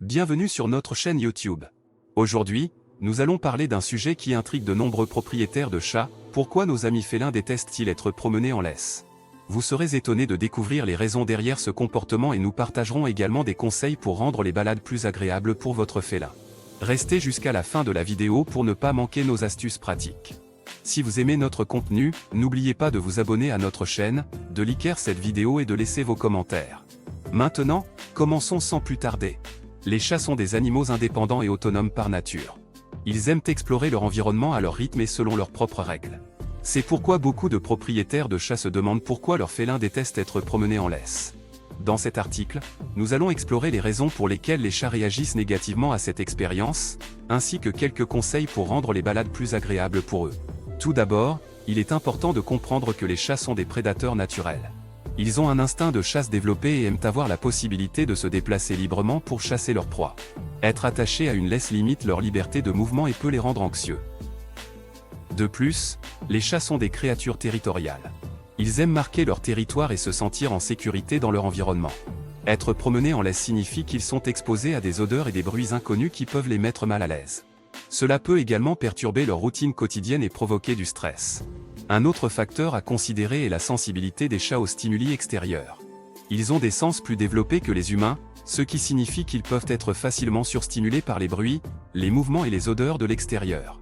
Bienvenue sur notre chaîne YouTube. Aujourd'hui, nous allons parler d'un sujet qui intrigue de nombreux propriétaires de chats: pourquoi nos amis félins détestent-ils être promenés en laisse? Vous serez étonnés de découvrir les raisons derrière ce comportement et nous partagerons également des conseils pour rendre les balades plus agréables pour votre félin. Restez jusqu'à la fin de la vidéo pour ne pas manquer nos astuces pratiques. Si vous aimez notre contenu, n'oubliez pas de vous abonner à notre chaîne, de liker cette vidéo et de laisser vos commentaires. Maintenant, commençons sans plus tarder. Les chats sont des animaux indépendants et autonomes par nature. Ils aiment explorer leur environnement à leur rythme et selon leurs propres règles. C'est pourquoi beaucoup de propriétaires de chats se demandent pourquoi leurs félins détestent être promenés en laisse. Dans cet article, nous allons explorer les raisons pour lesquelles les chats réagissent négativement à cette expérience, ainsi que quelques conseils pour rendre les balades plus agréables pour eux. Tout d'abord, il est important de comprendre que les chats sont des prédateurs naturels. Ils ont un instinct de chasse développé et aiment avoir la possibilité de se déplacer librement pour chasser leur proie. Être attaché à une laisse limite leur liberté de mouvement et peut les rendre anxieux. De plus, les chats sont des créatures territoriales. Ils aiment marquer leur territoire et se sentir en sécurité dans leur environnement. Être promenés en laisse signifie qu'ils sont exposés à des odeurs et des bruits inconnus qui peuvent les mettre mal à l'aise. Cela peut également perturber leur routine quotidienne et provoquer du stress. Un autre facteur à considérer est la sensibilité des chats aux stimuli extérieurs. Ils ont des sens plus développés que les humains, ce qui signifie qu'ils peuvent être facilement surstimulés par les bruits, les mouvements et les odeurs de l'extérieur.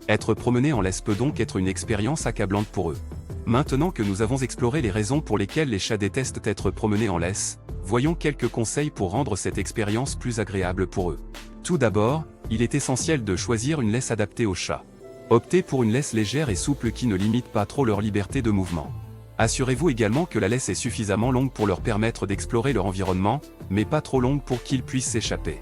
Être promené en laisse peut donc être une expérience accablante pour eux. Maintenant que nous avons exploré les raisons pour lesquelles les chats détestent être promenés en laisse, voyons quelques conseils pour rendre cette expérience plus agréable pour eux. Tout d'abord, il est essentiel de choisir une laisse adaptée aux chats. Optez pour une laisse légère et souple qui ne limite pas trop leur liberté de mouvement. Assurez-vous également que la laisse est suffisamment longue pour leur permettre d'explorer leur environnement, mais pas trop longue pour qu'ils puissent s'échapper.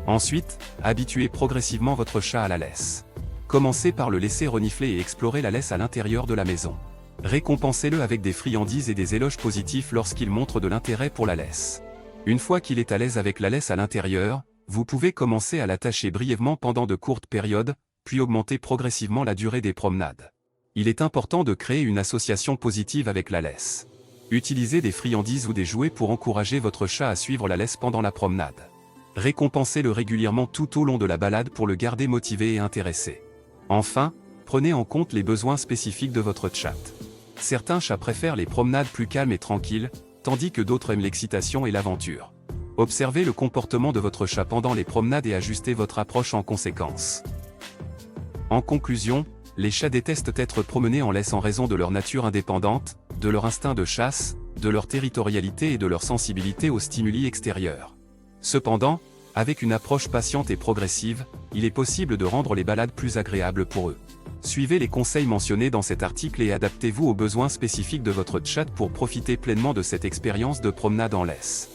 Ensuite, habituez progressivement votre chat à la laisse. Commencez par le laisser renifler et explorer la laisse à l'intérieur de la maison. Récompensez-le avec des friandises et des éloges positifs lorsqu'il montre de l'intérêt pour la laisse. Une fois qu'il est à l'aise avec la laisse à l'intérieur, vous pouvez commencer à l'attacher brièvement pendant de courtes périodes, puis augmenter progressivement la durée des promenades. Il est important de créer une association positive avec la laisse. Utilisez des friandises ou des jouets pour encourager votre chat à suivre la laisse pendant la promenade. Récompensez-le régulièrement tout au long de la balade pour le garder motivé et intéressé. Enfin, prenez en compte les besoins spécifiques de votre chat. Certains chats préfèrent les promenades plus calmes et tranquilles, tandis que d'autres aiment l'excitation et l'aventure. Observez le comportement de votre chat pendant les promenades et ajustez votre approche en conséquence. En conclusion, les chats détestent être promenés en laisse en raison de leur nature indépendante, de leur instinct de chasse, de leur territorialité et de leur sensibilité aux stimuli extérieurs. Cependant, avec une approche patiente et progressive, il est possible de rendre les balades plus agréables pour eux. Suivez les conseils mentionnés dans cet article et adaptez-vous aux besoins spécifiques de votre chat pour profiter pleinement de cette expérience de promenade en laisse.